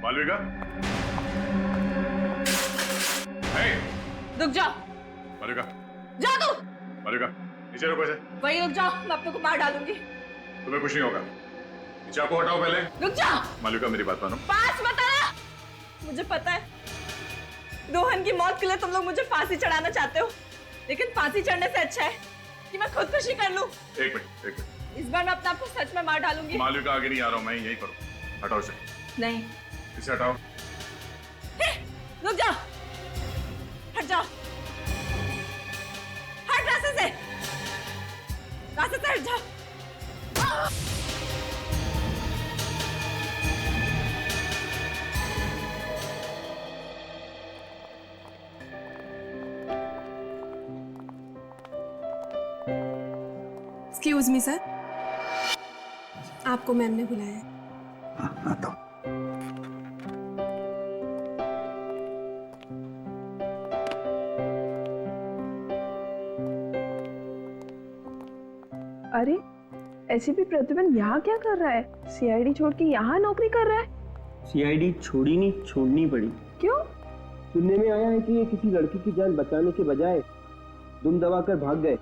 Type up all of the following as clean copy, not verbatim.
मालविका, रुक जाओ। मालविका, जा तू। मालविका, नीचे रुको इसे। वही रुक जाओ, मैं अपने को मार डालूंगी। तुम्हें कुछ नहीं होगा। चाकू हटाओ पहले। रुक जाओ। मालविका मेरी बात मानो। पास मत आना। मुझे पता है रोहन की मौत के लिए तुम लोग मुझे फांसी चढ़ाना चाहते हो, लेकिन फांसी चढ़ने से अच्छा है कि मैं खुदकुशी कर लूं। एक मिनट। इस बार मैं अपने आप को सच में मार डालूंगी। मालविका आगे नहीं आ रहा हूं, मैं यही करूं। हटाओ इसे। नहीं। इसे हटाओ। रुक जाओ। हट जाओ। हट रास्ते से। रास्ते से हट जाओ। एक्सक्यूज मी सर, आपको मैम ने बुलाया है। आता हूं। अरे एसीपी प्रतिबंध यहाँ क्या कर रहा है? सीआईडी छोड़ के यहाँ नौकरी कर रहा है? सीआईडी छोड़ी नहीं, छोड़नी पड़ी। क्यों? सुनने में आया है कि ये किसी लड़की की जान बचाने के बजाय दुम दबाकर भाग गए।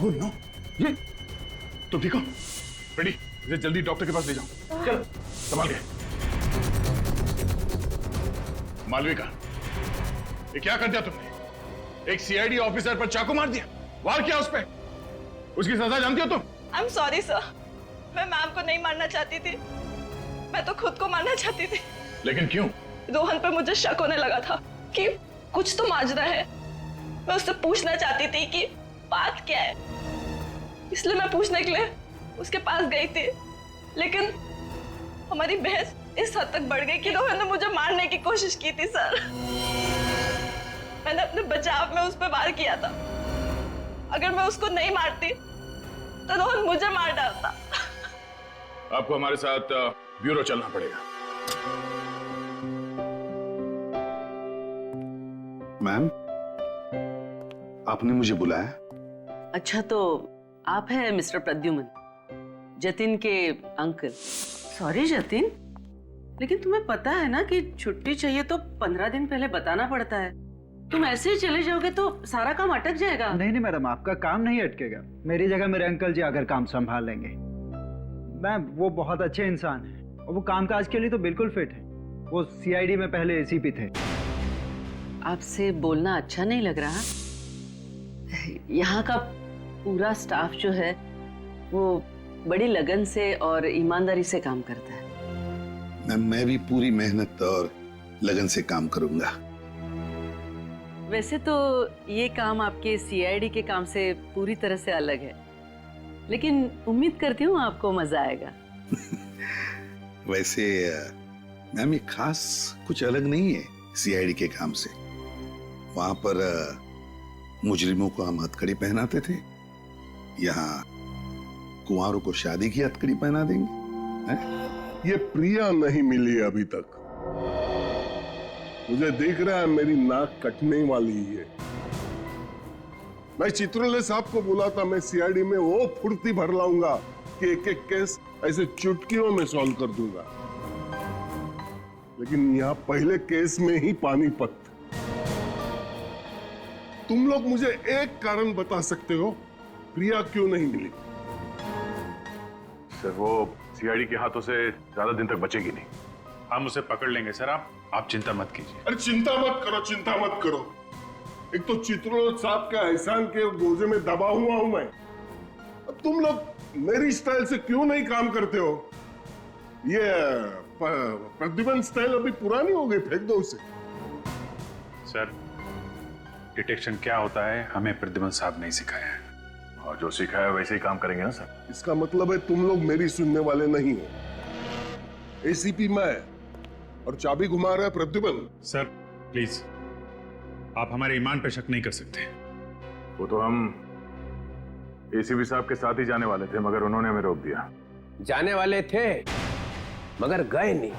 ओह नो, ये तुम ठीक हो? रेडी, इसे जल्दी डॉक्टर के पास ले जाओ। चल, संभाल के। मालविका, ये क्या कर दिया तुमने? एक सीआईडी ऑफिसर पर चाकू मार दिया, वार किया उस पे। उसकी सजा जानती हो तुम? आई एम सॉरी सर, मैं मैम को नहीं मारना चाहती थी, मैं तो खुद को मारना चाहती थी। लेकिन क्यों? रोहन पे मुझे शक होने लगा था कि कुछ तो माजरा है। मैं उससे पूछना चाहती थी कि बात क्या है, इसलिए मैं पूछने के लिए उसके पास गई थी। लेकिन हमारी बहस इस हद तक बढ़ गई कि रोहन ने मुझे मारने की कोशिश की थी सर। मैंने अपने बचाव में उस पर वार किया था। अगर मैं उसको नहीं मारती तो रोहन मुझे मार डालता। आपको हमारे साथ ब्यूरो चलना पड़ेगा। मैम, आपने मुझे बुलाया? अच्छा, तो आप हैं मिस्टर प्रद्युमन, जतिन के अंकल। सॉरी जतिन, लेकिन तुम्हें पता है ना कि छुट्टी चाहिए तो 15 दिन पहले बताना पड़ता है। तुम ऐसे ही चले जाओगे तो सारा काम अटक जाएगा। नहीं नहीं मैडम, आपका काम नहीं अटकेगा। मेरी जगह मेरे अंकल जी आकर काम संभाल लेंगे। मैम, वो बहुत अच्छे इंसान हैं और वो कामकाज के लिए तो बिल्कुल फिट है। वो सीआईडी में पहले एसीपी थे। आपसे बोलना अच्छा नहीं लग रहा? यहाँ का पूरा स्टाफ जो है वो बड़ी लगन से और ईमानदारी से काम करता है। मैम, मैं भी पूरी मेहनत और लगन से काम करूंगा। वैसे तो ये काम आपके सीआईडी के काम से पूरी तरह से अलग है, लेकिन उम्मीद करती हूँ आपको मजा आएगा। वैसे मैम, ये खास कुछ अलग नहीं है सीआईडी के काम से। वहां पर मुजरिमों को हम हथकड़ी पहनाते थे, यहाँ कुंवारों को शादी की हथकड़ी पहना देंगे। ये प्रिया नहीं मिली अभी तक। मुझे दिख रहा है मेरी नाक कटने वाली है। मैं चित्रले साहब को बोला था मैं सीआईडी में वो फुर्ती भर लाऊंगा कि एक एक केस ऐसे चुटकियों में सॉल्व कर दूंगा, लेकिन यहाँ पहले केस में ही पानीपत। तुम लोग मुझे एक कारण बता सकते हो प्रिया क्यों नहीं मिली? सर, वो सीआईडी के हाथों से ज्यादा दिन तक बचेगी नहीं। हम उसे पकड़ लेंगे सर, आप चिंता मत कीजिए। अरे चिंता मत करो, चिंता मत करो। एक तो चित्रलोक साहब के एहसान के बोझे में दबा हुआ हूं मैं। अब तुम लोग मेरी स्टाइल से क्यों नहीं काम करते हो? ये प्रतिबंध स्टाइल अभी पुरानी हो गई, फेंक दो उसे। सर, डिटेक्शन क्या होता है हमें प्रतिबंध साहब नहीं सिखाया है, और जो सिखाया है वैसे ही काम करेंगे ना सर। इसका मतलब है तुम लोग मेरी सुनने वाले नहीं हो। एसीपी मैं और चाबी घुमा रहा है प्रतिबंध। सर प्लीज, आप हमारे ईमान पे शक नहीं कर सकते। वो तो हम एसीपी साहब के साथ ही जाने वाले थे, मगर उन्होंने हमें रोक दिया। जाने वाले थे मगर गए नहीं।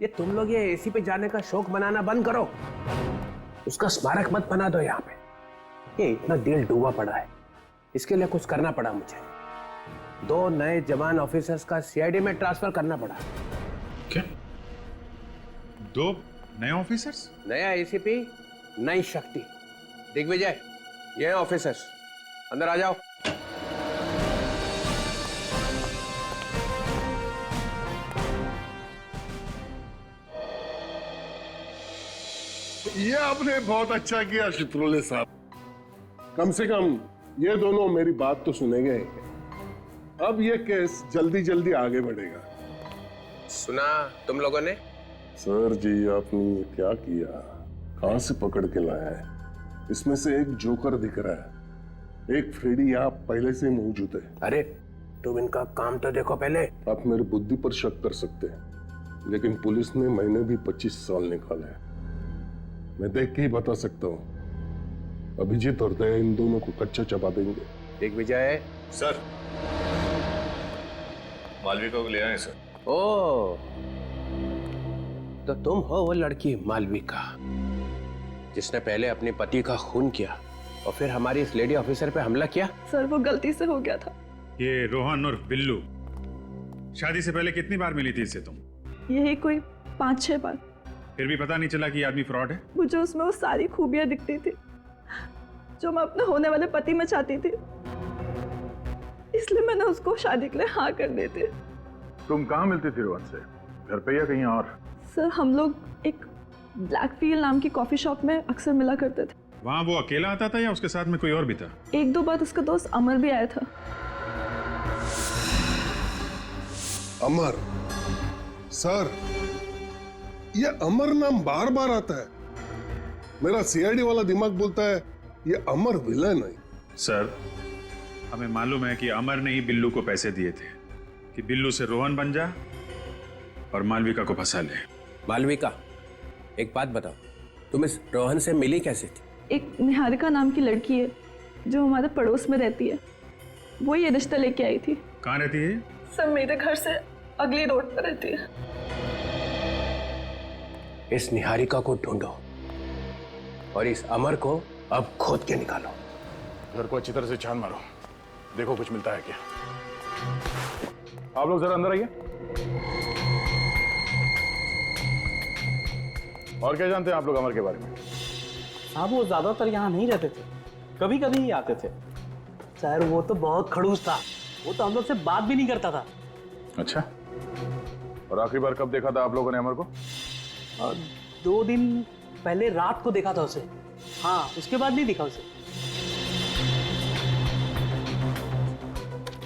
ये तुम लोग ये एसी पे जाने का शौक मनाना बंद करो, उसका स्मारक मत बना दो यहाँ पे। ये इतना दिल डूबा पड़ा है, इसके लिए कुछ करना पड़ा मुझे। 2 नए जवान ऑफिसर्स का सीआईडी में ट्रांसफर करना पड़ा। क्या? 2 नए ऑफिसर्स? नया एसीपी, नई शक्ति। दिग्विजय, ये ऑफिसर्स, अंदर आ जाओ। ये आपने बहुत अच्छा किया चित्रोले साहब। कम से कम ये दोनों मेरी बात तो सुनेंगे। अब ये केस जल्दी जल्दी आगे बढ़ेगा। सुना तुम लोगों ने? सर जी, आपने ये क्या किया? कहां से पकड़ के लाया है? इसमें से एक जोकर दिख रहा है, एक फ्रेडी यहाँ पहले से मौजूद है। अरे तुम इनका काम तो देखो पहले। आप मेरी बुद्धि पर शक कर सकते हैं, लेकिन पुलिस ने मैंने भी 25 साल निकाले हैं। मैं देख के ही बता सकता हूँ। अभिजीत और दया इन दोनों को कच्चा चबा देंगे। दिग्विजय। सर, मालविका को ले आए सर। ओ, तो तुम हो वो लड़की मालविका जिसने पहले अपने पति का खून किया और फिर हमारी इस लेडी ऑफिसर पे हमला किया? सर वो गलती से हो गया था। ये रोहन और बिल्लू शादी से पहले कितनी बार मिली थी इससे तुम? यही कोई 5-6 बार। फिर भी पता नहीं चला कि ये आदमी फ्रॉड है? मुझे उसमें वो सारी खूबियां दिखती थी जो मैं अपने होने वाले पति में चाहती थी, इसलिए मैंने उसको शादी के लिए हाँ कर दी थी। तुम कहाँ मिलती थी रोहन से? घर पे या कहीं और? सर हम लोग एक ब्लैकफील्ड नाम की कॉफी शॉप में अक्सर मिला करते थे। वहाँ वो अकेला आता था या उसके साथ में कोई और भी था? 1-2 बार उसका दोस्त अमर भी आया था। अमर? सर, ये अमर नाम बार बार आता है। मेरा सीआईडी वाला दिमाग बोलता है ये अमर विलन है। सर, हमें मालूम है कि अमर ने ही बिल्लू को पैसे दिए थे कि बिल्लू से रोहन बन जा और मालविका को फंसा ले। मालविका, एक बात बताओ, तुम इस रोहन से मिली कैसे थी? एक निहारिका नाम की लड़की है जो हमारे पड़ोस में रहती है, वो ये रिश्ता लेके आई थी। कहाँ रहती है? सर मेरे घर से अगली रोड पर रहती है। इस निहारिका को ढूंढो और इस अमर को अब खोद के निकालो। घर को अच्छी तरह से छान मारो, देखो कुछ मिलता है क्या। आप लोग जरा अंदर आइए। और क्या जानते हैं आप लोग अमर के बारे में? हाँ, वो ज्यादातर यहाँ नहीं रहते थे, कभी कभी ही आते थे। सर वो तो बहुत खड़ूस था, वो तो हम लोग से बात भी नहीं करता था। अच्छा, और आखिरी बार कब देखा था आप लोगों ने अमर को? 2 दिन पहले रात को देखा था उसे। हाँ, उसके बाद नहीं दिखा उसे।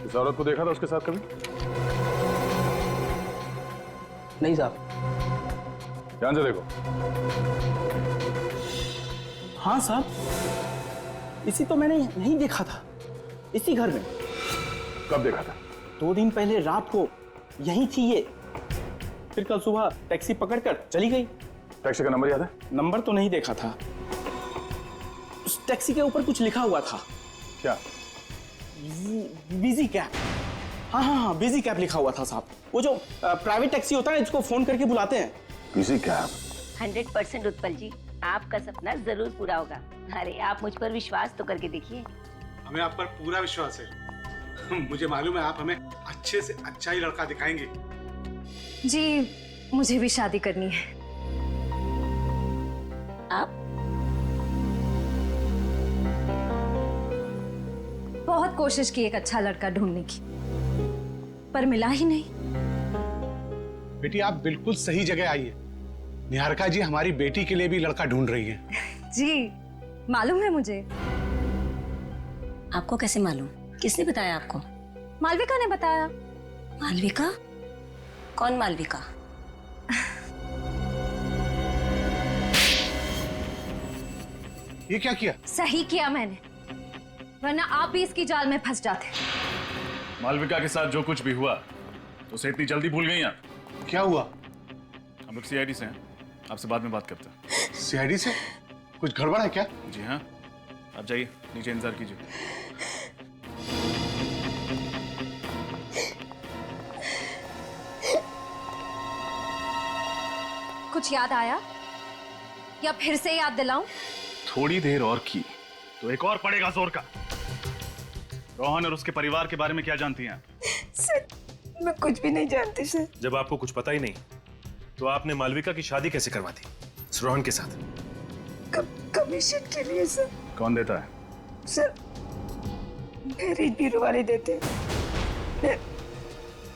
इस औरत को देखा था उसके साथ कभी? नहीं साहब। ध्यान से देखो। हाँ साहब, इसी तो मैंने नहीं देखा था, इसी घर में। कब देखा था? 2 दिन पहले रात को यही थी ये, फिर कल सुबह टैक्सी पकड़कर चली गई। टैक्सी का नंबर याद है? नंबर तो नहीं देखा था, उस टैक्सी के ऊपर कुछ लिखा हुआ था। क्या? Busy cab. हाँ हाँ हाँ, बिजी कैब लिखा हुआ था साहब। वो जो प्राइवेट टैक्सी होता है जिसको फोन करके बुलाते हैं। Busy cab? 100% उत्पल जी, आपका सपना जरूर पूरा होगा। अरे आप मुझ पर विश्वास तो करके देखिए। हमें आप पर पूरा विश्वास है। मुझे मालूम है आप हमें अच्छे से अच्छा ही लड़का दिखाएंगे। जी, मुझे भी शादी करनी है। आप? बहुत कोशिश की एक अच्छा लड़का ढूंढने की, पर मिला ही नहीं। बेटी आप बिल्कुल सही जगह आई है। निहारिका जी हमारी बेटी के लिए भी लड़का ढूंढ रही हैं। जी, मालूम है मुझे। आपको कैसे मालूम? किसने बताया आपको? मालविका ने बताया। मालविका? कौन मालविका? ये क्या किया? सही किया मैंने, वरना आप भी इसकी जाल में फंस जाते। मालविका के साथ जो कुछ भी हुआ तो उसे इतनी जल्दी भूल गई आप? क्या हुआ? हम लोग सीआईडी से हैं, आपसे बाद में बात करते हैं। सीआईडी से? कुछ गड़बड़ है क्या? जी हाँ, आप जाइए नीचे इंतजार कीजिए। कुछ याद आया या फिर से याद दिलाऊं? थोड़ी देर और की तो एक और पड़ेगा जोर का। रोहन और उसके परिवार के बारे में क्या जानती हैं? सर मैं कुछ भी नहीं जानती सर। जब आपको कुछ पता ही नहीं तो आपने मालविका की शादी कैसे करवा दी रोहन के साथ? कमीशन के लिए सर। कौन देता है? सर मैरिज ब्यूरो वाले देते हैं। मैं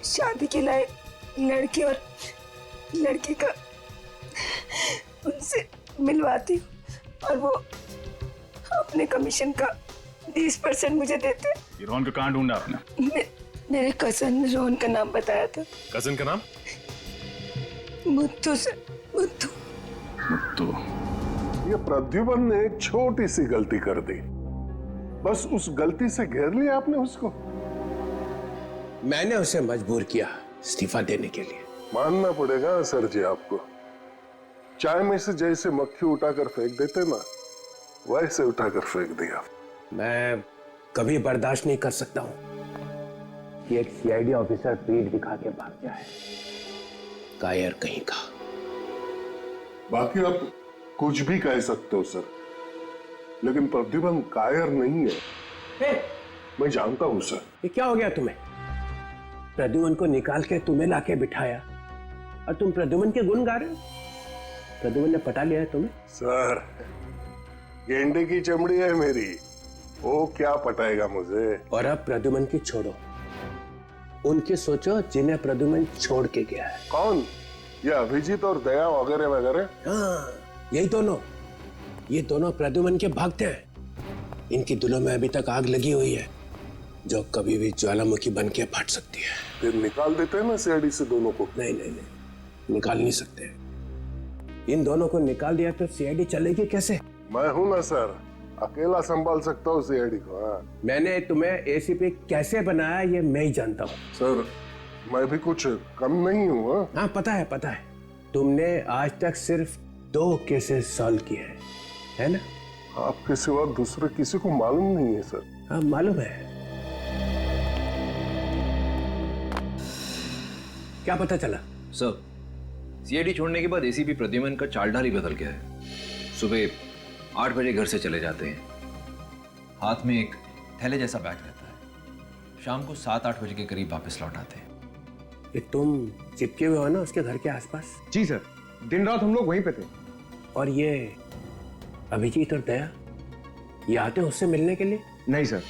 शादी के लायक लड़के और लड़की का उनसे मिलवाती हूँ और वो अपने कमीशन का 20% मुझे देते हैं। ये रोहन को कहाँ ढूंढा आपने? मेरे कजन ने रोहन का नाम बताया था। कजन का नाम? मुत्तू सर, मुत्तू। मुत्तू। ये प्रद्युमन ने एक छोटी सी गलती कर दी, बस उस गलती से घेर लिया आपने उसको। मैंने उसे मजबूर किया इस्तीफा देने के लिए। मानना पड़ेगा सर जी आपको, चाय में से जैसे मक्खी उठाकर फेंक देते ना, वैसे उठाकर फेंक दिया। मैं कभी बर्दाश्त नहीं कर सकता हूं कि एक सीआईडी ऑफिसर पीठ दिखा के भाग जाए। कायर कहीं का। बाकी आप कुछ भी कह सकते हो सर, लेकिन प्रद्युमन कायर नहीं है। मैं जानता हूं सर। ये क्या हो गया तुम्हें? प्रद्युमन को निकाल के तुम्हें लाके बिठाया और तुम प्रद्युमन के गुण गा रहे हो? प्रद्युमन ने पटा लिया है तुम्हें? सर गेंडे की चमड़ी है मेरी, वो क्या पटाएगा मुझे। और अब प्रद्युमन की छोड़ो, उनकी सोचो जिन्हें प्रद्युमन छोड़ के गया है। कौन? ये अभिजीत और दया वगैरह वगैरह? हाँ यही दोनों, ये दोनों प्रद्युमन के भक्त हैं। इनकी दिलों में अभी तक आग लगी हुई है जो कभी भी ज्वालामुखी बन के फट सकती है। फिर निकाल देते हैं ना सीआईडी से दोनों को। नहीं नहीं नहीं, निकाल नहीं सकते। इन दोनों को निकाल दिया तो सीआईडी चलेगी कैसे? मैं हूं ना सर, अकेला संभाल सकता हूँ सीआईडी को। हाँ। मैंने तुम्हें एसीपी कैसे बनाया ये मैं ही जानता हूँ। सर मैं भी कुछ कम नहीं हूँ। हाँ पता है पता है, तुमने आज तक सिर्फ 2 केसेस सॉल्व किए हैं, है ना? आपके सिवा दूसरे किसी को मालूम नहीं है सर। हाँ मालूम है। क्या पता चला? सर सीआईडी छोड़ने के बाद एसीपी प्रद्युमन का चालढाल ही बदल गया है। सुबह 8 बजे घर से चले जाते हैं, हाथ में एक थैले जैसा बैग रहता है, शाम को 7-8 बजे के करीब वापस लौट आते हैं। ये तुम चिपके हुए हो ना उसके घर के आसपास? जी सर, दिन रात हम लोग वहीं पे थे। और ये अभिजीत और दया, ये आते हैं उससे मिलने के लिए? नहीं सर,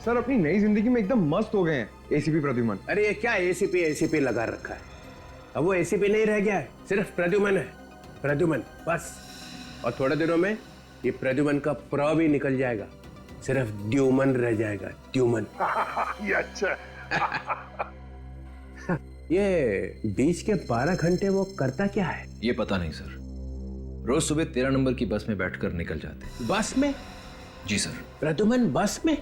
सर अपनी नई जिंदगी में एकदम मस्त हो गए हैं एसीपी प्रद्युमन। अरे ये क्या एसीपी लगा रखा है? अब वो एसीपी नहीं रह गया है, सिर्फ प्रद्युमन है, प्रद्युमन बस। और थोड़े दिनों में ये प्रद्युमन का प्र भी निकल जाएगा, सिर्फ द्युमन रह जाएगा, द्युमन। ये अच्छा। ये बीच के 12 घंटे वो करता क्या है? ये पता नहीं सर, रोज सुबह 13 नंबर की बस में बैठकर निकल जाते हैं। बस में? जी सर। प्रद्युमन बस में?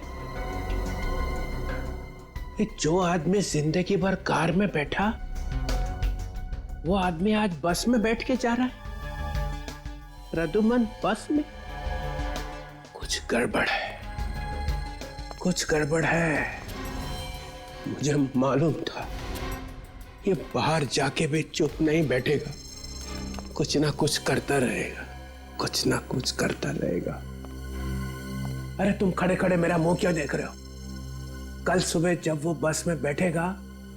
ये जो आदमी जिंदगी भर कार में बैठा, वो आदमी आज बस में बैठ के जा रहा है। प्रद्युमन बस में? कुछ गड़बड़ है, कुछ गड़बड़ है। मुझे मालूम था ये बाहर जाके भी चुप नहीं बैठेगा, कुछ ना कुछ करता रहेगा, कुछ ना कुछ करता रहेगा। अरे तुम खड़े खड़े मेरा मुंह क्यों देख रहे हो? कल सुबह जब वो बस में बैठेगा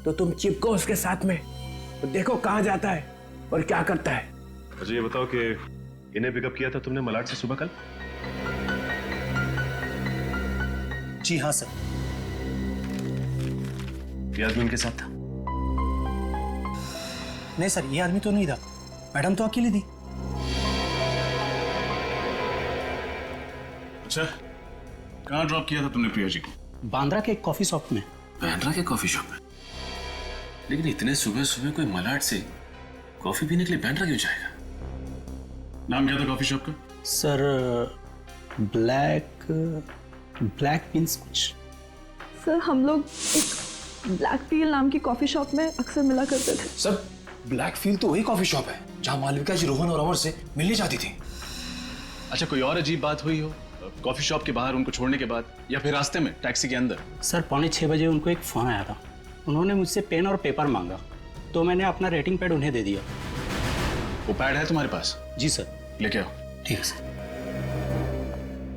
तो तुम चिपको उसके साथ में, तो देखो कहां जाता है और क्या करता है। मुझे ये बताओ कि इन्हें पिकअप किया था तुमने मलाड से सुबह कल? जी हाँ सर। ये आदमी उनके साथ था? नहीं सर, ये आदमी तो नहीं था, मैडम तो अकेली थी। अच्छा, कहाँ ड्रॉप किया था तुमने प्रिया जी को? बांद्रा के एक कॉफी शॉप में। बांद्रा के कॉफी शॉप में? लेकिन इतने सुबह सुबह कोई मलाड से कॉफी पीने के लिए बांद्रा क्यों जाएगा? नाम क्या था कॉफी शॉप का? सर ब्लैक बीन्स कुछ। सर हम लोग एक ब्लैक फील नाम की कॉफी शॉप में अक्सर मिला करते थे। सर ब्लैक फील तो वही कॉफी शॉप है जहां मालविका जी रोहन और अमर से मिलने जाती थी। अच्छा, कोई और अजीब बात हुई हो कॉफी शॉप के बाहर उनको छोड़ने के बाद, या फिर रास्ते में टैक्सी के अंदर? सर 6:45 बजे उनको एक फोन आया था, उन्होंने मुझसे पेन और पेपर मांगा तो मैंने अपना रेटिंग पैड उन्हें दे दिया। वो पैड है तुम्हारे पास? जी सर। लेके आओ। ठीक है सर।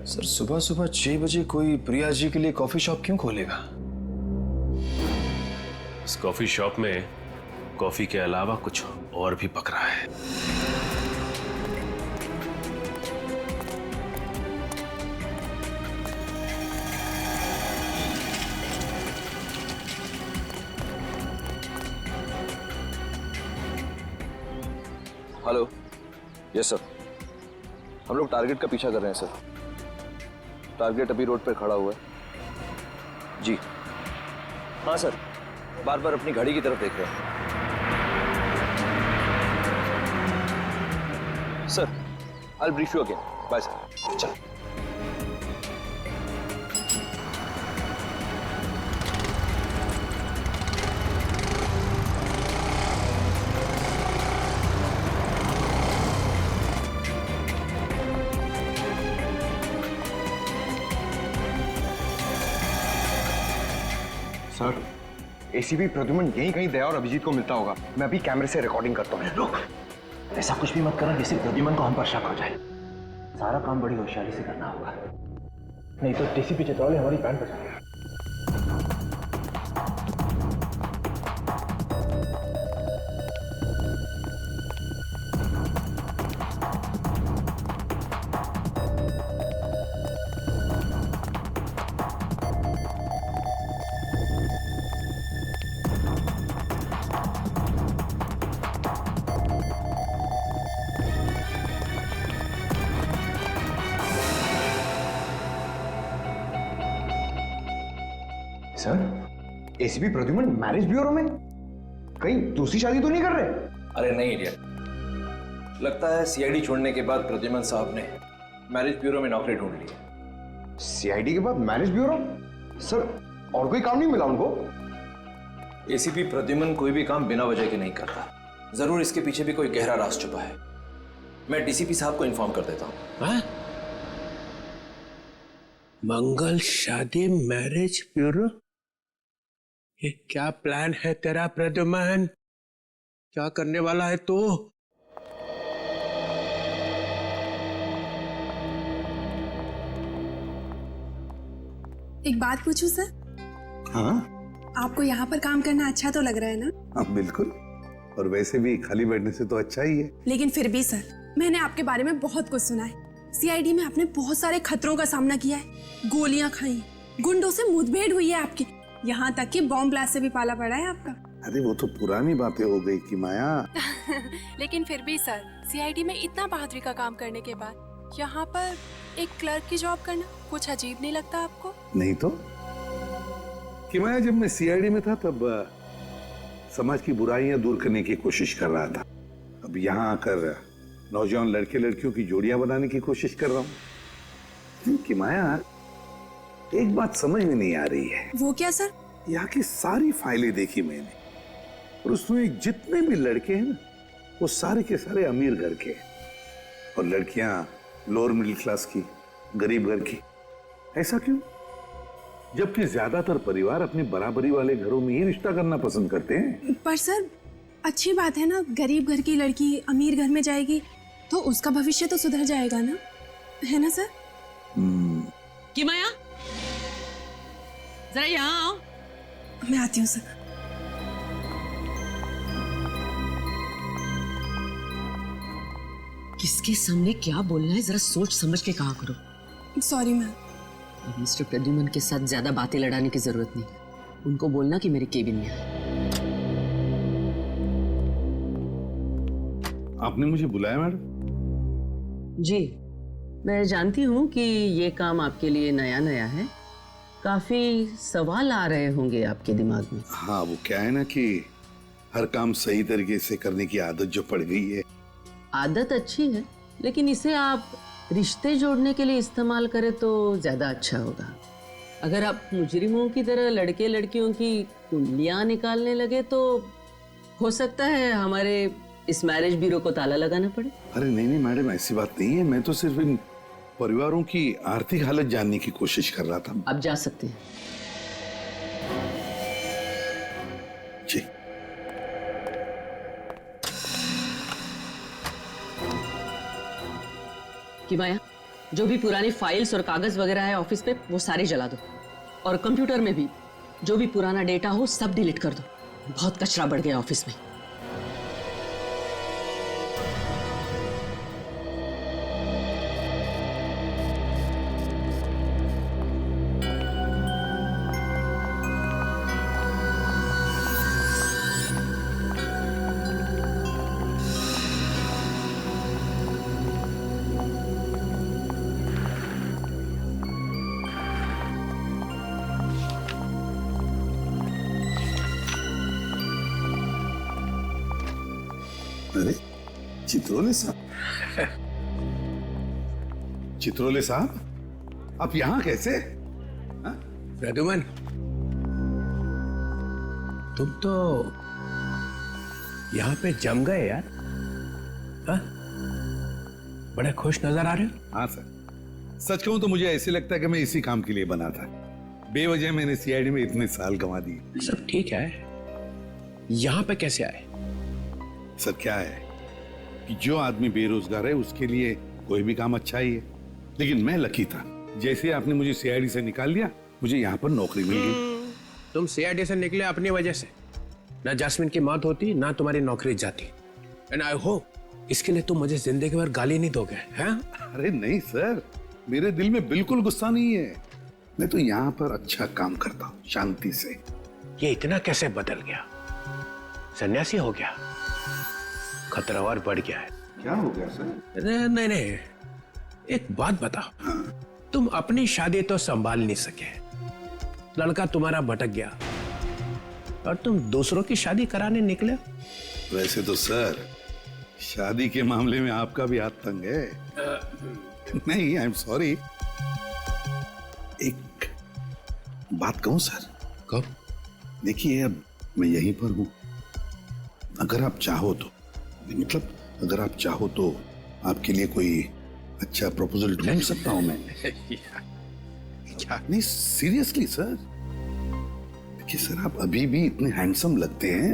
सर सुबह सुबह 6 बजे कोई प्रिया जी के लिए कॉफी शॉप क्यों खोलेगा? इस कॉफी शॉप में कॉफी के अलावा कुछ और भी पक रहा है। Hello, yes sir. हम लोग टारगेट का पीछा कर रहे हैं सर। टारगेट अभी रोड पर खड़ा हुआ है। जी हाँ सर, बार बार अपनी घड़ी की तरफ देख रहे हैं। Sir, I will brief you again. Bye sir. चलो। सर, एसीपी प्रद्युमन यहीं कहीं दया और अभिजीत को मिलता होगा। मैं अभी कैमरे से रिकॉर्डिंग करता हूँ। रुक, ऐसा कुछ भी मत करना जिससे प्रद्युमन को हम पर शक हो जाए। सारा काम बड़ी होशियारी से करना होगा, नहीं तो डीसीपी चित्रौले हमारी बैंड बजा देगा। Sir, ACP Pradyuman marriage bureau में? कहीं दूसरी शादी तो नहीं कर रहे? अरे नहीं इडियट, लगता है सीआईडी छोड़ने के बाद प्रद्युमन साहब ने मैरिज ब्यूरो में नौकरी ढूंढ ली। सीआईडी के बाद मैरिज ब्यूरो? सर, और कोई काम नहीं मिला उनको? एसीपी प्रद्युमन कोई भी काम बिना वजह के नहीं करता। जरूर इसके पीछे भी कोई गहरा राज छुपा है। मैं डीसीपी साहब को इन्फॉर्म कर देता हूँ। मंगल शादी मैरिज ब्यूरो? ये क्या प्लान है तेरा प्रद्युमन? क्या करने वाला है तू? एक बात पूछूं सर? हाँ आपको यहाँ पर काम करना अच्छा तो लग रहा है ना? हाँ बिल्कुल, और वैसे भी खाली बैठने से तो अच्छा ही है। लेकिन फिर भी सर, मैंने आपके बारे में बहुत कुछ सुना है। सीआईडी में आपने बहुत सारे खतरों का सामना किया है, गोलियां खाई, गुंडों से मुठभेड़ हुई है आपकी, यहाँ तक कि बॉम्ब ब्लास्ट से भी पाला पड़ा है आपका। अरे वो तो पुरानी बातें हो गई कि माया। लेकिन फिर भी सर, सीआईडी में इतना बहादुरी का काम करने के बाद यहाँ पर एक क्लर्क की जॉब करना कुछ अजीब नहीं लगता आपको? नहीं तो कि माया, जब मैं सीआईडी में था तब समाज की बुराइयां दूर करने की कोशिश कर रहा था। अब यहाँ आकर नौजवान लड़के लड़कियों की जोड़ियां बनाने की कोशिश कर रहा हूँ। कि माया, एक बात समझ में नहीं आ रही है। वो क्या सर? यहाँ की सारी फाइलें देखी मैंने, और उसमें जितने भी लड़के हैं ना, वो सारे के सारे अमीर घर के, और लड़कियां लोअर मिडिल क्लास की, गरीब घर की। ऐसा क्यों? जबकि ज्यादातर परिवार अपने बराबरी वाले घरों में ही रिश्ता करना पसंद करते हैं। पर सर, अच्छी बात है ना, गरीब घर की लड़की अमीर घर में जाएगी तो उसका भविष्य तो सुधर जाएगा ना, है ना सर? कि माया, जरा यहाँ आओ। मैं आती हूँ सर। किसके सामने क्या बोलना है, जरा सोच समझ के कहा करो। Sorry ma'am. अब मिस्टर प्रद्युमन के साथ ज्यादा बातें लड़ाने की जरूरत नहीं। उनको बोलना कि मेरे केबिन में आए। आपने मुझे बुलाया मैडम? जी, मैं जानती हूँ कि ये काम आपके लिए नया नया है, काफी सवाल आ रहे होंगे आपके दिमाग में। हाँ, वो क्या है ना कि हर काम सही तरीके से करने की आदत जो पड़ गई है। आदत अच्छी है, लेकिन इसे आप रिश्ते जोड़ने के लिए इस्तेमाल करें तो ज्यादा अच्छा होगा। अगर आप मुजरिमों की तरह लड़के लड़कियों की कुंडलियां निकालने लगे तो हो सकता है हमारे इस मैरिज ब्यूरो को ताला लगाना पड़े। अरे नहीं नहीं मैडम, ऐसी बात नहीं है। मैं तो सिर्फ इन परिवारों की आर्थिक हालत जानने की कोशिश कर रहा था। आप जा सकते हैं। जी। कि माया, जो भी पुरानी फाइल्स और कागज वगैरह है ऑफिस पे वो सारे जला दो, और कंप्यूटर में भी जो भी पुराना डेटा हो सब डिलीट कर दो। बहुत कचरा बढ़ गया ऑफिस में। अरे चित्रोले साहब, चित्रोले साहब, आप यहाँ कैसे? प्रद्युमन, तुम तो यहाँ पे जम गए यार। हाँ? बड़े खुश नजर आ रहे हो। हाँ सर, सच कहूं तो मुझे ऐसे लगता है कि मैं इसी काम के लिए बना था। बेवजह मैंने सीआईडी में इतने साल गंवा दिए। सब ठीक है, यहाँ पे कैसे आए? सर क्या है कि जो आदमी बेरोजगार है उसके लिए कोई भी काम अच्छा ही है, लेकिन मैं लकी था। जैसे आपने मुझे सीआईडी से निकाल दिया, मुझे यहाँ पर नौकरी मिल गई। तुम सीआईडी से निकले अपनी वजह से, ना जैस्मिन की मौत होती ना तुम्हारी नौकरी जाती। एंड आई होप इसके लिए तुम मुझे जिंदगी भर गाली नहीं दोगे, हैं? अरे नहीं सर, मेरे दिल में बिल्कुल गुस्सा नहीं है। मैं तो यहाँ पर अच्छा काम करता हूँ, शांति से। ये इतना कैसे बदल गया? सन्यासी हो गया? खतरा और बढ़ गया है। क्या हो गया सर? नहीं नहीं, एक बात बताओ। तुम अपनी शादी तो संभाल नहीं सके, लड़का तुम्हारा भटक गया और तुम दूसरों की शादी कराने निकले। वैसे तो सर शादी के मामले में आपका भी हाथ तंग है। नहीं, आई एम सॉरी। एक बात कहूं सर? कब? देखिए, अब मैं यहीं पर हूं। अगर आप चाहो तो, मतलब अगर आप चाहो तो आपके लिए कोई अच्छा प्रपोजल ढूंढ सकता हूं मैं। क्या? नहीं सीरियसली सर। देखिए सर, आप अभी भी इतने हैंडसम लगते हैं।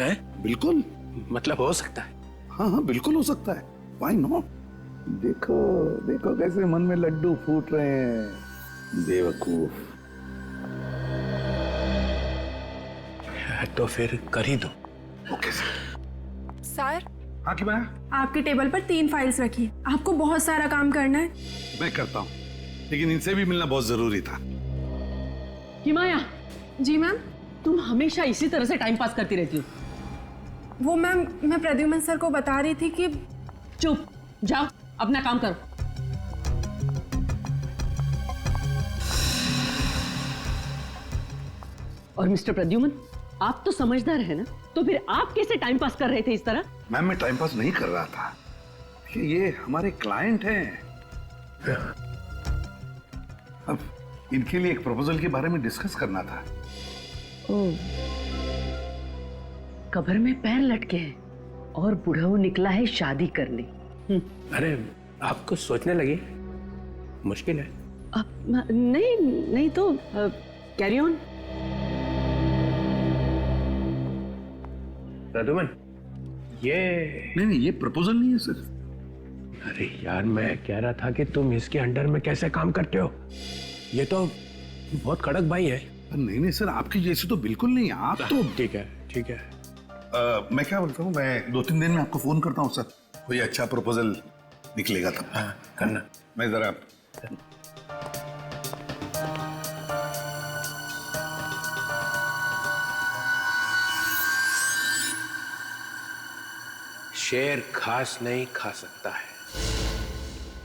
हैं? बिल्कुल। मतलब हो सकता है? हाँ हाँ बिल्कुल हो सकता है। Why not? देखो देखो कैसे मन में लड्डू फूट रहे हैं, बेवकूफ। तो फिर कर ही दो। Okay sir. सर। हाँ की माया? आपकी टेबल पर 3 फाइल्स रखी है, आपको बहुत सारा काम करना है। मैं करता हूँ, लेकिन इनसे भी मिलना बहुत जरूरी था। कि माया। जी मैम। तुम हमेशा इसी तरह से टाइम पास करती रहती हो। वो मैम, मैं प्रद्युमन सर को बता रही थी कि। चुप, जाओ अपना काम करो। और मिस्टर प्रद्युमन, आप तो समझदार है ना, तो फिर आप कैसे टाइम पास कर रहे थे इस तरह? मैम मैं टाइम पास नहीं कर रहा था, ये हमारे क्लाइंट हैं। अब इनके लिए एक प्रपोजल के बारे में डिस्कस करना था। कब्र में पैर लटके हैं और बुढ़ऊ निकला है शादी करने। अरे आप कुछ सोचने लगे? मुश्किल है। नहीं नहीं तो कैरी ऑन। प्रद्युमन, ये नहीं ये प्रपोजल नहीं है सर। अरे यार, मैं कह रहा था कि तुम इसके अंडर में कैसे काम करते हो? ये तो बहुत कड़क भाई है। नहीं नहीं सर, आपकी जैसी तो बिल्कुल नहीं। आप तो ठीक है ठीक है। मैं क्या बोलता हूँ, मैं 2-3 दिन में आपको फोन करता हूँ सर। कोई अच्छा प्रपोजल निकलेगा तब। हाँ करना। मैं जरा शेर घास नहीं खा सकता है,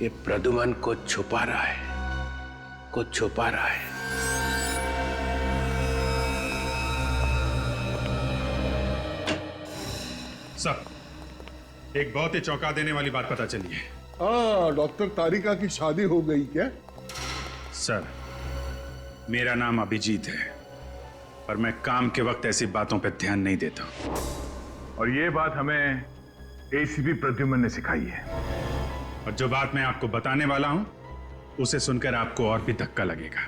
ये प्रद्युमन को छुपा रहा है, कुछ छुपा रहा है। सर, एक बहुत ही चौंका देने वाली बात पता चली है। हाँ, डॉक्टर तारिका की शादी हो गई क्या? सर, मेरा नाम अभिजीत है, पर मैं काम के वक्त ऐसी बातों पर ध्यान नहीं देता। और ये बात हमें एसीपी प्रद्युमन ने सिखाई है। और जो बात मैं आपको बताने वाला हूं, उसे सुनकर आपको और भी धक्का लगेगा।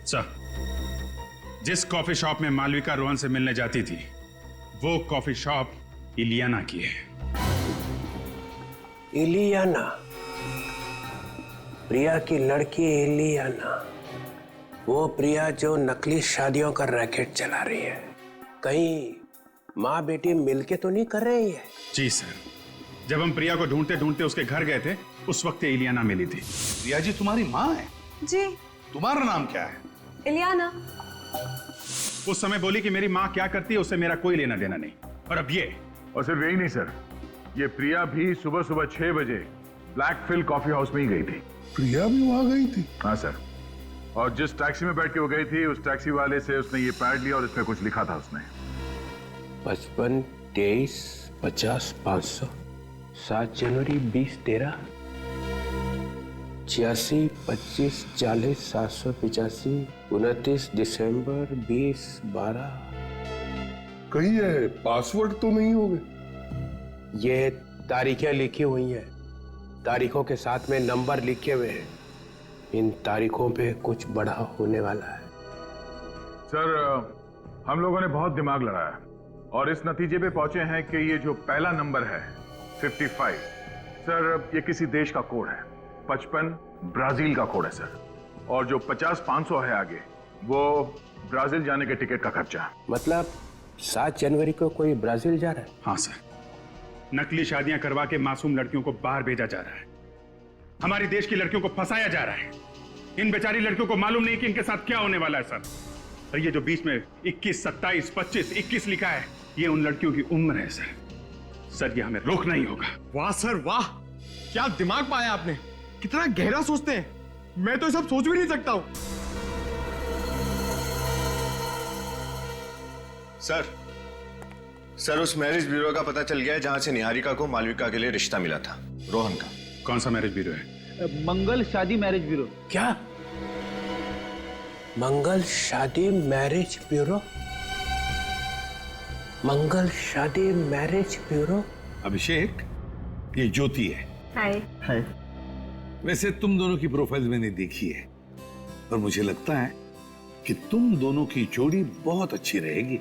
सर, जिस कॉफी शॉप में मालविका रोहन से मिलने जाती थी, वो कॉफी शॉप इलियाना की है। इलियाना? प्रिया की लड़की इलियाना, वो प्रिया जो नकली शादियों का रैकेट चला रही है, कहीं माँ बेटी मिलके तो नहीं कर रही है? जी सर, जब हम प्रिया को ढूंढते ढूंढते उसके घर गए थे, उस वक्त ये इलियाना मिली थी। प्रिया जी तुम्हारी माँ है? जी। तुम्हारा नाम क्या है? इलियाना। उस समय बोली कि मेरी माँ क्या करती है उससे मेरा कोई लेना देना नहीं। और अब ये। और सिर्फ यही नहीं सर, ये प्रिया भी सुबह सुबह 6 बजे ब्लैक फिल कॉफी हाउस में ही गई थी। प्रिया भी वहां गई थी? हाँ सर, और जिस टैक्सी में बैठ के वो गई थी, उस टैक्सी वाले से उसने ये पैड लिया और इसमें कुछ लिखा था उसने। 55 23 50 500, 7 जनवरी 20 13, 86 25 40 785, 29 दिसंबर 20 12। कहीं ये पासवर्ड तो नहीं होंगे? ये तारीखें लिखी हुई हैं, तारीखों के साथ में नंबर लिखे हुए हैं। इन तारीखों पे कुछ बड़ा होने वाला है। सर, हम लोगों ने बहुत दिमाग लड़ाया और इस नतीजे पे पहुंचे हैं कि ये जो पहला नंबर है 55, सर ये किसी देश का कोड है। 55 ब्राजील का कोड है सर, और जो 50 500 है आगे, वो ब्राजील जाने के टिकट का खर्चा। मतलब 7 जनवरी को कोई ब्राजील जा रहा है? हाँ सर, नकली शादियां करवा के मासूम लड़कियों को बाहर भेजा जा रहा है। हमारे देश की लड़कियों को फंसाया जा रहा है। इन बेचारी लड़कियों को मालूम नहीं कि इनके साथ क्या होने वाला है सर। और ये जो बीच में 21 27 25 21 लिखा है, ये उन लड़कियों की उम्र है सर। सर ये हमें रोकना ही होगा। वाह सर वाह, क्या दिमाग पाया आपने, कितना गहरा सोचते हैं। मैं तो ये सब सोच भी नहीं सकता हूं। सर उस मैरिज ब्यूरो का पता चल गया है जहां से निहारिका को मालविका के लिए रिश्ता मिला था, रोहन का। कौन सा मैरिज ब्यूरो है? मंगल शादी मैरिज ब्यूरो। क्या? मंगल शादी मैरिज ब्यूरो? मंगल शादी मैरिज ब्यूरो? अभिषेक, ये ज्योति है। हाय। हाय। वैसे तुम दोनों की प्रोफाइल मैंने देखी है और मुझे लगता है कि तुम दोनों की जोड़ी बहुत अच्छी रहेगी।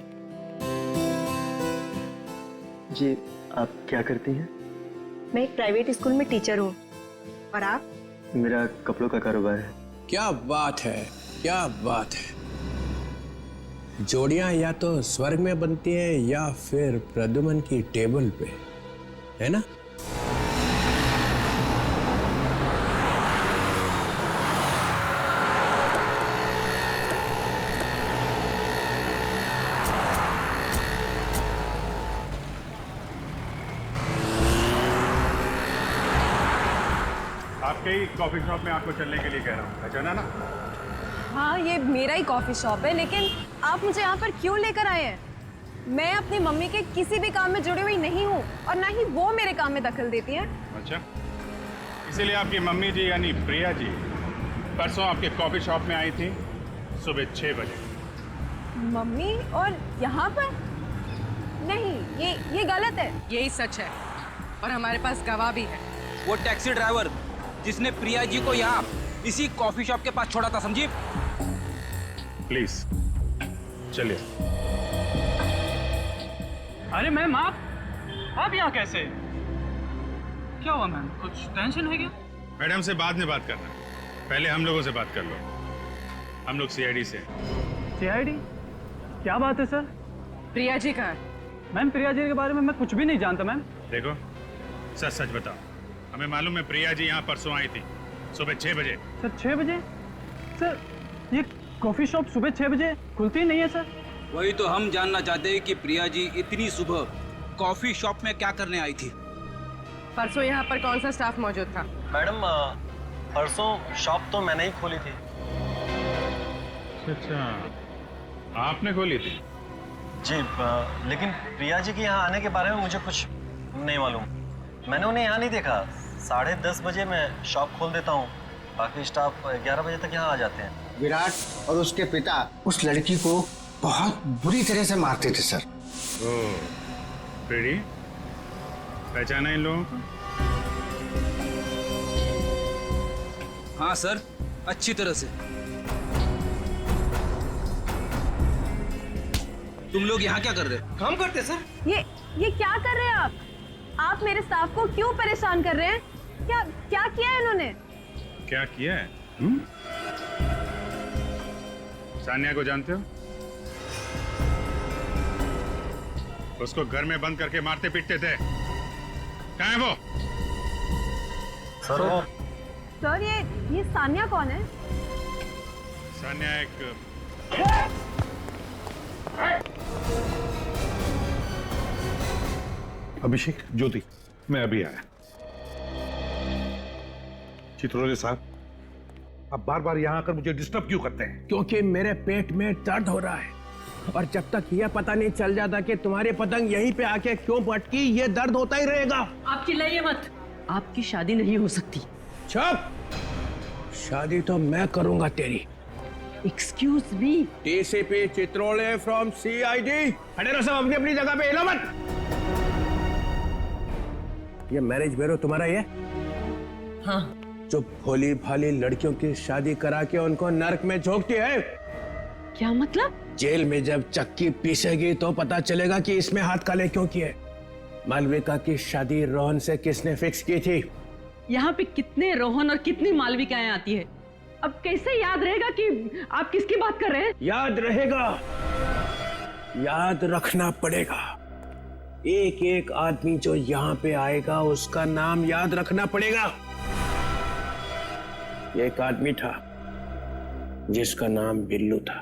जी, आप क्या करती हैं? मैं एक प्राइवेट स्कूल में टीचर हूँ। और आप? मेरा कपड़ों का कारोबार है। क्या बात है, क्या बात है। जोड़ियां या तो स्वर्ग में बनती हैं या फिर प्रद्युमन की टेबल पे, है ना? आपके ही कॉफी शॉप में आपको चलने के लिए कह रहा हूँ, पहचाना ना? हाँ, ये मेरा ही कॉफी शॉप है, लेकिन आप मुझे यहाँ पर क्यों लेकर आए हैं? मैं अपनी मम्मी के किसी भी काम में जुड़ी हुई नहीं हूँ और ना ही वो मेरे काम में दखल देती हैं। अच्छा, इसीलिए आपकी मम्मी जी यानी प्रिया जी परसों आपके कॉफी शॉप में आई थी सुबह 6 बजे। मम्मी और यहाँ पर? नहीं, ये गलत है। यही सच है और हमारे पास गवाह भी है। वो टैक्सी ड्राइवर जिसने प्रिया जी को यहाँ इसी कॉफी शॉप के पास छोड़ा था, समझी? प्लीज चलिए। अरे मैम, आप यहाँ कैसे? क्या हुआ मैम, कुछ टेंशन है क्या? मैडम से बाद में बात करना, पहले हम लोगों से बात कर लो। हम लोग सीआईडी से। सीआईडी? क्या बात है सर? प्रिया जी कहाँ है? मैम, प्रिया जी के बारे में मैं कुछ भी नहीं जानता मैम। देखो, सच सच बताओ। हमें मालूम है प्रिया जी यहाँ परसों आई थी सुबह 6 बजे। सर 6 बजे? सर ये कॉफी शॉप सुबह 6 बजे खुलती नहीं है सर। वही तो हम जानना चाहते हैं कि प्रिया जी इतनी सुबह कॉफी शॉप में क्या करने आई थी? परसों यहाँ पर कौन सा स्टाफ मौजूद था? मैडम, परसों शॉप तो मैंने ही खोली थी। अच्छा, आपने खोली थी? जी, लेकिन प्रिया जी के यहाँ आने के बारे में मुझे कुछ नहीं मालूम। मैंने उन्हें यहाँ नहीं देखा। 10:30 बजे मैं शॉप खोल देता हूँ, बाकी स्टाफ 11 बजे तक यहाँ आ जाते हैं। विराट और उसके पिता उस लड़की को बहुत बुरी तरह से मारते थे सर। ओह, प्रीति, पहचाना इन लोगों को? हाँ सर, अच्छी तरह से। तुम लोग यहाँ क्या कर रहे हो? काम करते सर। ये क्या कर रहे हैं आप? आप मेरे स्टाफ को क्यों परेशान कर रहे हैं? क्या किया है इन्होंने? क्या किया है? सान्या को जानते हो? उसको घर में बंद करके मारते पीटते थे। कहाँ है वो? सर ये सान्या कौन है? सान्या एक अभिषेक, ज्योति, मैं अभी आया। चित्रोले साहब, आप बार बार यहाँ आकर मुझे डिस्टर्ब क्यों करते हैं? क्योंकि मेरे पेट में दर्द हो रहा है और जब तक यह पता नहीं चल जाता कि तुम्हारी पतंग यहीं पे आके क्यों पटकी, ये दर्द होता ही रहेगा। आप चिल्लाइए मत, आपकी शादी नहीं हो सकती। चुप! शादी तो मैं करूंगा तेरी। Excuse me. DCP Chitrole from CID. खड़े रहो सब अपनी अपनी जगह पे, हिलो मत। ये मैरिज ब्यूरो तुम्हारा ही है? हाँ। जो भोली भाली लड़कियों की शादी करा के उनको नर्क में झोंकती है। क्या मतलब? जेल में जब चक्की पीसेगी तो पता चलेगा कि इसमें हाथ काले क्यों किए। मालविका की शादी रोहन से किसने फिक्स की थी? यहाँ पे कितने रोहन और कितनी मालविकाएं आती है, अब कैसे याद रहेगा कि आप किसकी बात कर रहे हैं? याद रहेगा, याद रखना पड़ेगा। एक एक आदमी जो यहाँ पे आएगा उसका नाम याद रखना पड़ेगा। एक आदमी था जिसका नाम बिल्लू था,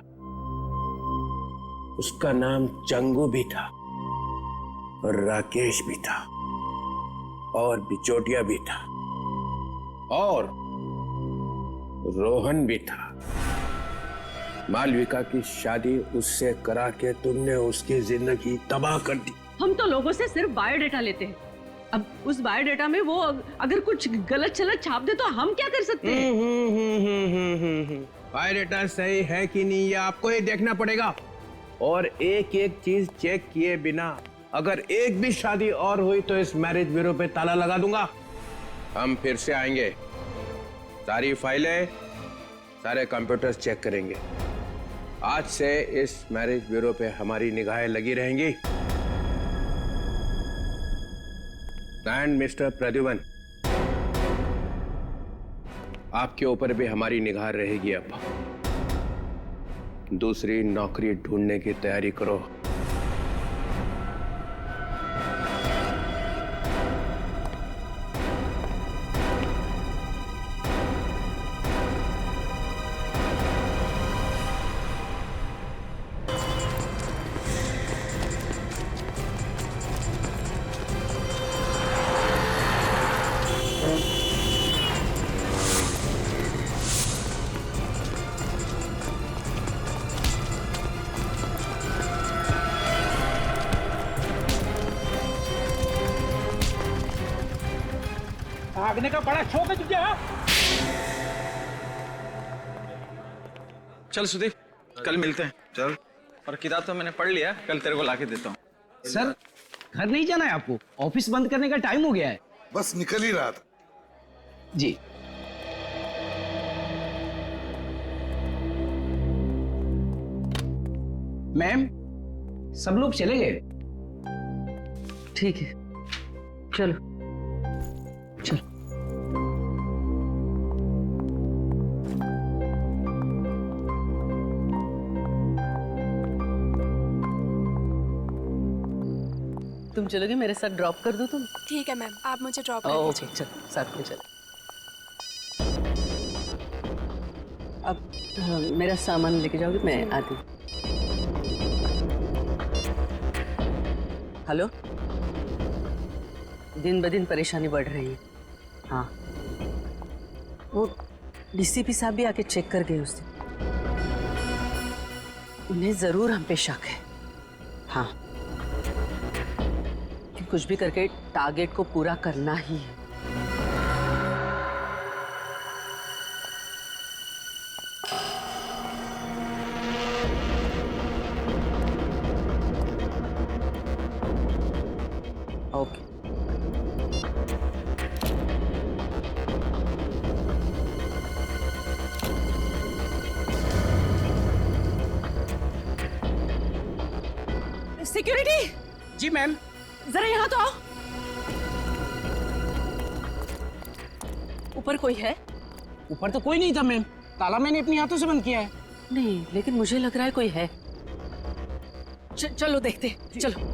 उसका नाम चंगू भी था और राकेश भी था और बिचौटिया भी था और रोहन भी था। मालविका की शादी उससे करा के तुमने उसकी जिंदगी तबाह कर दी। हम तो लोगों से सिर्फ बायोडेटा लेते हैं, अब उस बायोडेटा में वो अगर कुछ गलत चलत छाप दे तो हम क्या कर सकते हैं? बायोडेटा सही है कि नहीं ये आपको ही देखना पड़ेगा और एक एक चीज चेक किए बिना अगर एक भी शादी और हुई तो इस मैरिज ब्यूरो पे ताला लगा दूंगा। हम फिर से आएंगे, सारी फाइलें, सारे कंप्यूटर्स चेक करेंगे। आज से इस मैरिज ब्यूरो पे हमारी निगाहें लगी रहेंगी। एंड मिस्टर प्रद्युमन, आपके ऊपर भी हमारी निगाह रहेगी। अब दूसरी नौकरी ढूंढने की तैयारी करो। भागने का बड़ा शौक है तुझे? हाँ? चल सुदीप, कल मिलते हैं। चल। और किताब तो मैंने पढ़ लिया, कल तेरे को लाके देता हूँ। सर, घर नहीं जाना है आपको? ऑफिस बंद करने का टाइम हो गया है। बस निकल ही रहा था। जी। मैम, सब लोग चले गए। ठीक है, चलो चलो। तुम चलोगे मेरे साथ? ड्रॉप कर दो तुम? ठीक है मैम, आप मुझे ड्रॉप कर ओके, चलो साथ में चलो। अब मेरा सामान लेके जाओगे? मैं आती हूँ। हेलो, दिन ब दिन परेशानी बढ़ रही है। हाँ, वो डीसीपी साहब भी आके चेक कर गए उस दिन। उन्हें जरूर हम पे शक है। हाँ, कि कुछ भी करके टारगेट को पूरा करना ही है। ओके। सिक्योरिटी! जी मैम। जरा यहाँ तो आओ। ऊपर कोई है? ऊपर तो कोई नहीं था मैम, ताला मैंने अपने हाथों से बंद किया है। नहीं, लेकिन मुझे लग रहा है कोई है। चलो देखते, चलो।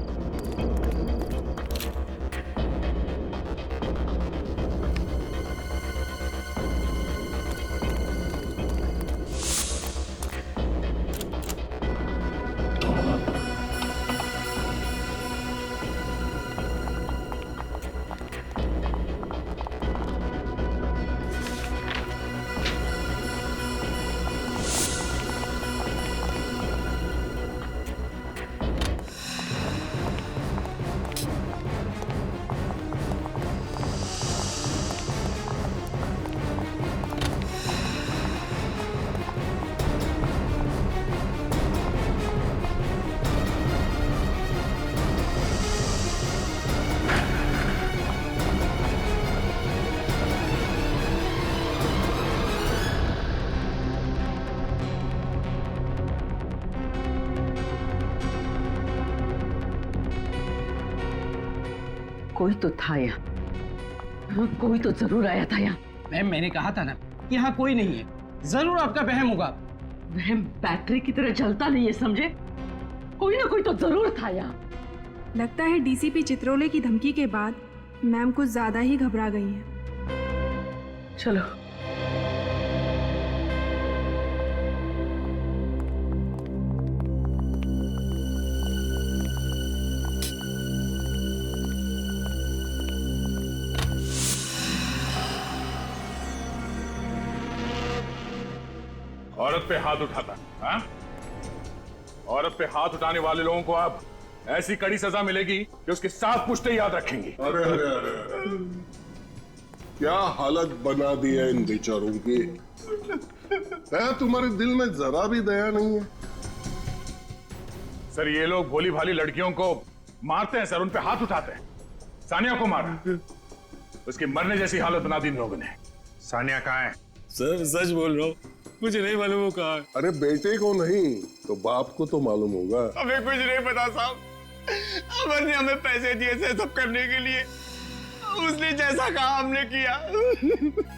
कोई तो था यहाँ, कोई तो जरूर आया था यहाँ। मैम मैंने कहा था ना कि यहाँ कोई नहीं है, जरूर आपका वहम होगा। वहम बैटरी की तरह जलता नहीं है, समझे? कोई ना कोई तो जरूर था यहाँ। लगता है डीसीपी चित्रोले की धमकी के बाद मैम कुछ ज्यादा ही घबरा गई हैं। चलो। औरत पे हाथ उठाता, हाँ? औरत पे हाथ उठाने वाले लोगों को अब ऐसी कड़ी सजा मिलेगी कि उसकी 7 पुश्तें याद रखेंगी। अरे अरे अरे, क्या हालत बना दी है इन बेचारों की। दया तुम्हारे दिल में जरा भी दया नहीं है। सर ये लोग भोली भाली लड़कियों को मारते हैं सर, उन पे हाथ उठाते हैं। सानिया को मारा, उसकी मरने जैसी हालत बना दी इन लोगों ने। सानिया कहाँ है? सर सच बोल रहा हूँ, मुझे नहीं मालूम वो कहाँ है। अरे बेटे को नहीं तो बाप को तो मालूम होगा। हमें कुछ नहीं पता साहब, अमर ने हमें पैसे दिए थे सब करने के लिए, उसने जैसा कहा हमने किया।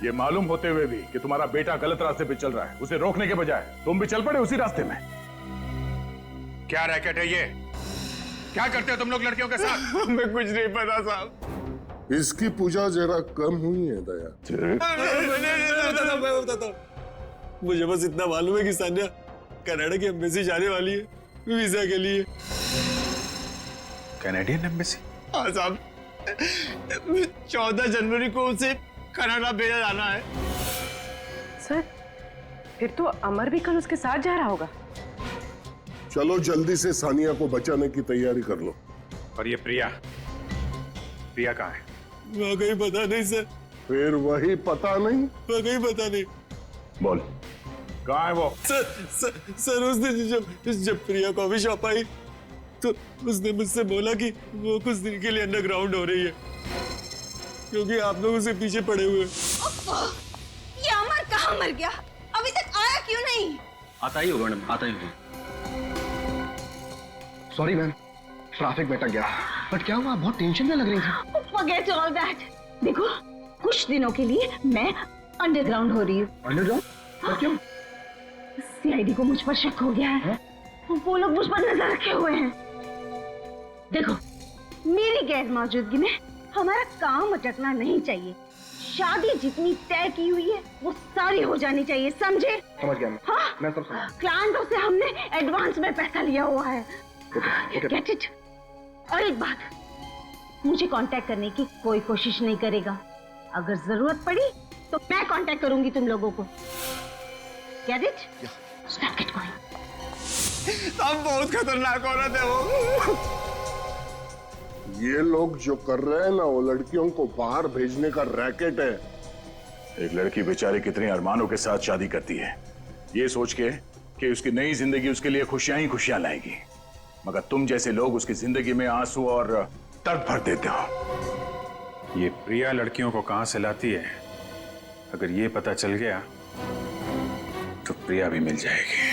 ये मालूम होते हुए भी कि तुम्हारा बेटा गलत रास्ते पे चल रहा है, उसे रोकने के बजाय तुम भी चल पड़े उसी रास्ते में। क्या रैकेट है ये? क्या करते हो तुम लोग लड़कियों के साथ? हमें कुछ नहीं पता साहब। इसकी पूजा जरा कम हुई है दया। मैं बताता हूँ। मुझे बस इतना मालूम है कि सानिया कनाडा की एम्बेसी जाने वाली है वीजा के लिए। Canadian embassy? हाँ साहब, 14 जनवरी को उसे कनाडा भेजा जाना है। सर, फिर तो अमर भी कल उसके साथ जा रहा होगा। चलो जल्दी से सानिया को बचाने की तैयारी कर लो। और ये प्रिया, प्रिया कहाँ है? वाकई पता नहीं सर। फिर वही पता नहीं? वाकई पता नहीं। बोल कहाँ है वो? सर उस दिन जब प्रिया कॉफी शॉप आई तो उसने मुझसे बोला कि वो कुछ दिन के लिए अंडरग्राउंड हो रही है क्योंकि आप लोग उसे पीछे पड़े हुए। ये अमर कहाँ मर गया? अभी तक आया क्यों नहीं? आता ही होगा मैडम, आता ही होगा। सॉरी मैम, ट्रैफिक में अटक गया। बट क्या हुआ? बहुत टेंशन में लग रही थी। Forget all that. देखो, कुछ दिनों के लिए मैं अंडरग्राउंड हो रही हूँ। अंडरग्राउंड? पर क्यों? सीआईडी को मुझ पर शक हो गया है। वो लोग मुझ पर नजर रखे हुए हैं। देखो, मेरी गैर मौजूदगी में हमारा काम अटकना नहीं चाहिए। शादी जितनी तय की हुई है वो सारी हो जानी चाहिए, समझे? समझ गया मैं। हाँ? मैं सब समझ। क्लाइंटों से हमने एडवांस में पैसा लिया हुआ है। Okay. Get it? और एक बात, मुझे कांटेक्ट करने की कोई कोशिश नहीं करेगा। अगर जरूरत पड़ी तो मैं कांटेक्ट करूंगी तुम लोगों को। Get it? Stop it going. हम बहुत खतरनाक औरत है वो। ये लोग जो कर रहे हैं ना, वो लड़कियों को बाहर भेजने का रैकेट है। एक लड़की बेचारी कितने अरमानों के साथ शादी करती है, ये सोच के कि उसकी नई जिंदगी उसके लिए खुशियां ही खुशियां लाएगी, मगर तुम जैसे लोग उसकी जिंदगी में आंसू और दर्द भर देते हो। ये प्रिया लड़कियों को कहां से लाती है, अगर ये पता चल गया तो प्रिया भी मिल जाएगी।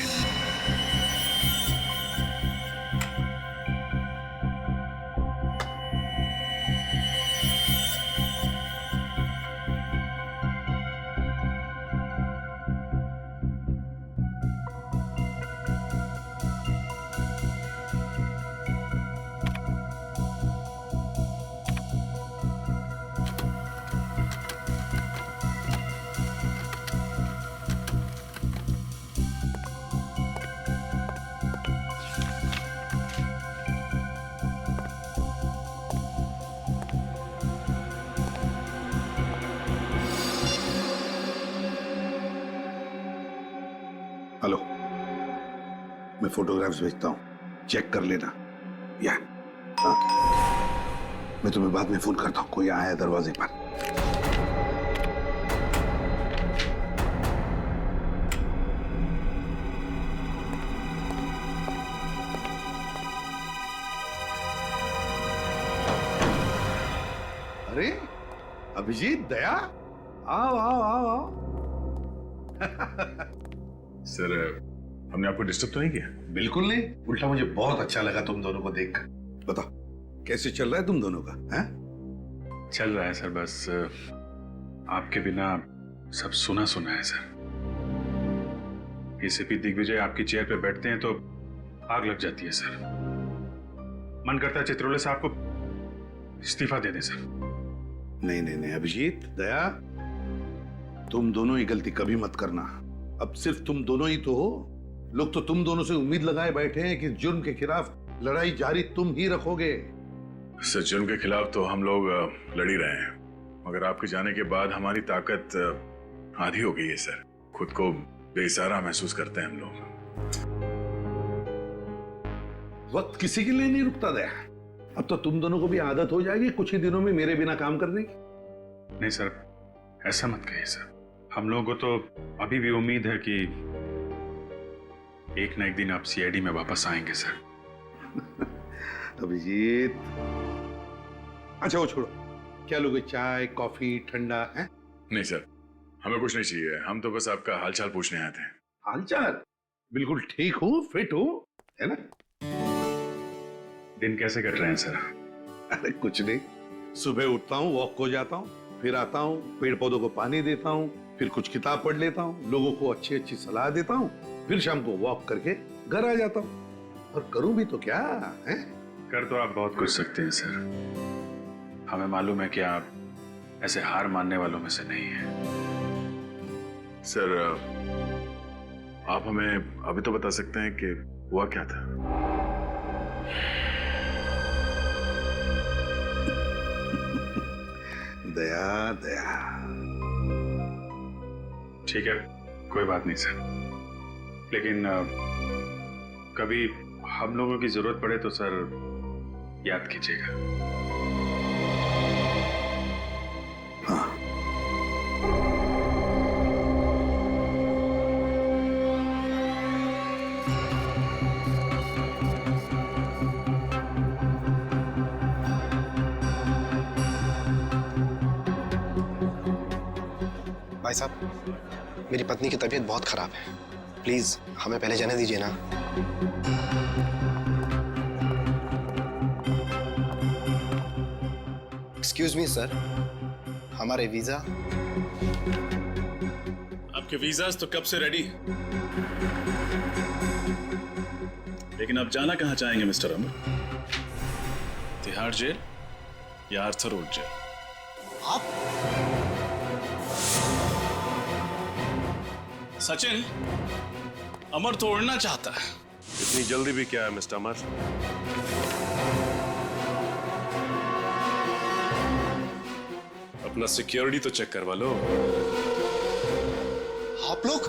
मैं फोटोग्राफ्स भेजता हूँ, चेक कर लेना। या हाँ, मैं तुम्हें बाद में फोन करता हूँ, कोई आया दरवाजे पर। अरे अभिजीत, दया, आओ आओ आओ आओ। सर, हमने आपको डिस्टर्ब तो नहीं किया? बिल्कुल नहीं, उल्टा मुझे बहुत अच्छा लगा तुम दोनों को देखकर। बताओ कैसे चल रहा है तुम दोनों का? हैं? चल रहा है सर, बस आपके बिना सब सुना सुना है सर। एसीपी दिग्विजय आपकी चेयर पे बैठते हैं तो आग लग जाती है सर। मन करता है चित्रोले साहब को इस्तीफा दे दें सर। नहीं नहीं नहीं अभिजीत, दया, तुम दोनों ही गलती कभी मत करना। अब सिर्फ तुम दोनों ही तो हो। लोग तो तुम दोनों से उम्मीद लगाए बैठे हैं कि जुर्म के खिलाफ लड़ाई जारी तुम ही रखोगे। सर, जुर्म के खिलाफ तो हम लोग लड़ ही रहे हैं, मगर आपके जाने के बाद हमारी ताकत आधी हो गई है सर। खुद को बेसहारा महसूस करते हैं हम लोग। वक्त किसी के लिए नहीं रुकता दया। अब तो तुम दोनों को भी आदत हो जाएगी कुछ ही दिनों में मेरे बिना काम करने की। नहीं सर, ऐसा मत कहिए सर। हम लोगों को तो अभी भी उम्मीद है कि एक ना एक दिन आप सीआईडी में वापस आएंगे सर। अभिजीत, अच्छा वो छोड़ो, क्या लोगे? चाय, कॉफी, ठंडा है? नहीं सर, हमें कुछ नहीं चाहिए। हम तो बस आपका हालचाल पूछने आए थे। हालचाल? बिल्कुल ठीक हूँ, फिट हूँ, है ना? दिन कैसे कट रहे हैं सर? अरे कुछ नहीं, सुबह उठता हूँ, वॉक को जाता हूँ, फिर आता हूँ, पेड़ पौधों को पानी देता हूँ, फिर कुछ किताब पढ़ लेता हूँ, लोगों को अच्छी अच्छी सलाह देता हूँ, फिर शाम को वॉक करके घर आ जाता हूँ। और करूँ भी तो क्या है? कर तो आप बहुत कुछ सकते हैं सर। हमें मालूम है कि आप ऐसे हार मानने वालों में से नहीं हैं। सर, आप हमें अभी तो बता सकते हैं कि हुआ क्या था? दया दया, ठीक है, कोई बात नहीं सर, लेकिन कभी हम लोगों की जरूरत पड़े तो सर याद कीजिएगा। हाँ। भाई साहब, मेरी पत्नी की तबीयत बहुत खराब है, प्लीज हमें पहले जाने दीजिए ना। एक्सक्यूज मी सर, हमारे वीजा। आपके वीजास तो कब से रेडी हैं, लेकिन आप जाना कहां चाहेंगे मिस्टर अमर? तिहाड़ जेल या आर्थर रोड जेल? आप सचिन, अमर तो उड़ना चाहता है। इतनी जल्दी भी क्या है मिस्टर अमर? अपना सिक्योरिटी तो चेक करवा लो। आप लोग